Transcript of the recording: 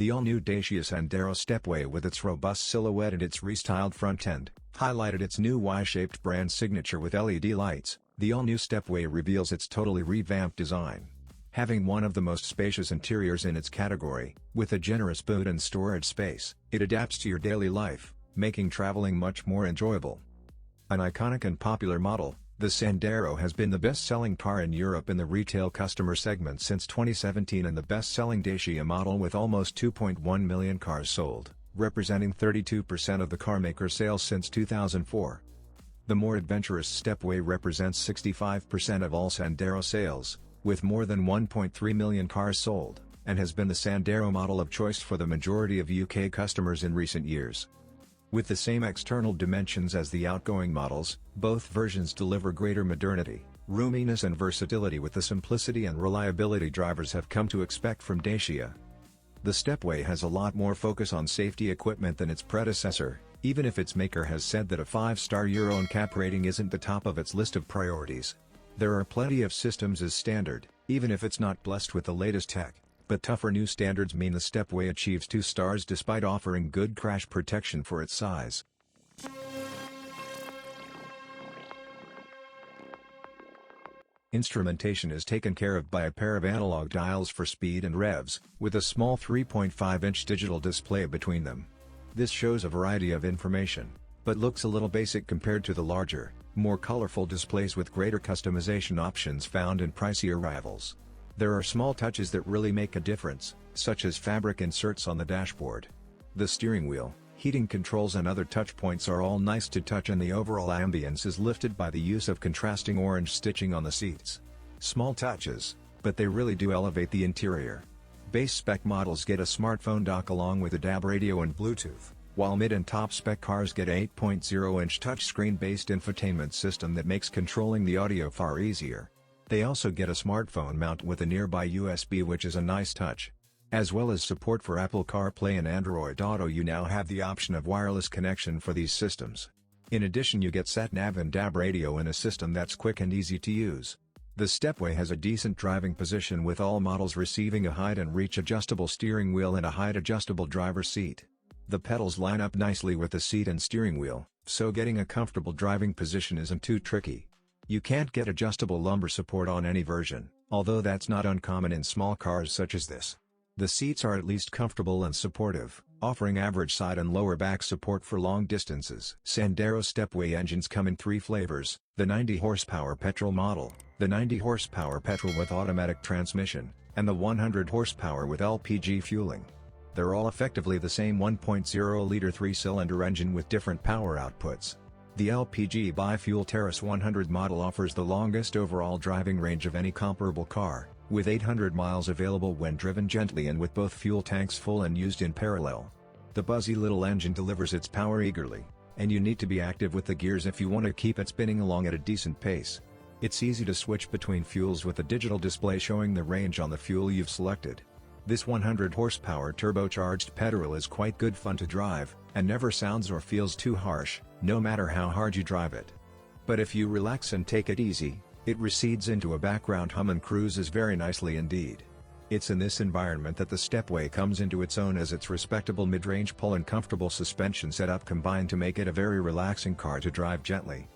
The all-new Dacia Sandero Stepway with its robust silhouette and its restyled front end, highlighted its new Y-shaped brand signature with LED lights. The all-new Stepway reveals its totally revamped design. Having one of the most spacious interiors in its category, with a generous boot and storage space, it adapts to your daily life, making traveling much more enjoyable. An iconic and popular model, the Sandero has been the best-selling car in Europe in the retail customer segment since 2017 and the best-selling Dacia model with almost 2.1 million cars sold, representing 32% of the carmaker's sales since 2004. The more adventurous Stepway represents 65% of all Sandero sales, with more than 1.3 million cars sold, and has been the Sandero model of choice for the majority of UK customers in recent years. With the same external dimensions as the outgoing models, both versions deliver greater modernity, roominess and versatility with the simplicity and reliability drivers have come to expect from Dacia. The Stepway has a lot more focus on safety equipment than its predecessor, even if its maker has said that a 5-star Euro NCAP rating isn't the top of its list of priorities. There are plenty of systems as standard, even if it's not blessed with the latest tech, but tougher new standards mean the Stepway achieves 2 stars despite offering good crash protection for its size. Instrumentation is taken care of by a pair of analog dials for speed and revs, with a small 3.5-inch digital display between them. This shows a variety of information, but looks a little basic compared to the larger, more colorful displays with greater customization options found in pricier rivals. There are small touches that really make a difference, such as fabric inserts on the dashboard. The steering wheel, heating controls and other touch points are all nice to touch and the overall ambience is lifted by the use of contrasting orange stitching on the seats. Small touches, but they really do elevate the interior. Base spec models get a smartphone dock along with a DAB radio and Bluetooth, while mid and top spec cars get a 8.0-inch touchscreen-based infotainment system that makes controlling the audio far easier. They also get a smartphone mount with a nearby USB, which is a nice touch. As well as support for Apple CarPlay and Android Auto, you now have the option of wireless connection for these systems. In addition, you get sat-nav and DAB radio in a system that's quick and easy to use. The Stepway has a decent driving position with all models receiving a height and reach adjustable steering wheel and a height adjustable driver's seat. The pedals line up nicely with the seat and steering wheel, so getting a comfortable driving position isn't too tricky. You can't get adjustable lumbar support on any version, although that's not uncommon in small cars such as this. The seats are at least comfortable and supportive, offering average side and lower back support for long distances. Sandero Stepway engines come in 3 flavors: the 90 horsepower petrol model, the 90 horsepower petrol with automatic transmission, and the 100 horsepower with LPG fueling. They're all effectively the same 1.0-liter 3-cylinder engine with different power outputs. The LPG bi-fuel Terrace 100 model offers the longest overall driving range of any comparable car, with 800 miles available when driven gently and with both fuel tanks full and used in parallel. The buzzy little engine delivers its power eagerly, and you need to be active with the gears if you want to keep it spinning along at a decent pace. It's easy to switch between fuels with a digital display showing the range on the fuel you've selected. This 100 horsepower turbocharged petrol is quite good fun to drive, and never sounds or feels too harsh, no matter how hard you drive it. But if you relax and take it easy, it recedes into a background hum and cruises very nicely indeed. It's in this environment that the Stepway comes into its own, as its respectable mid-range pull and comfortable suspension setup combine to make it a very relaxing car to drive gently.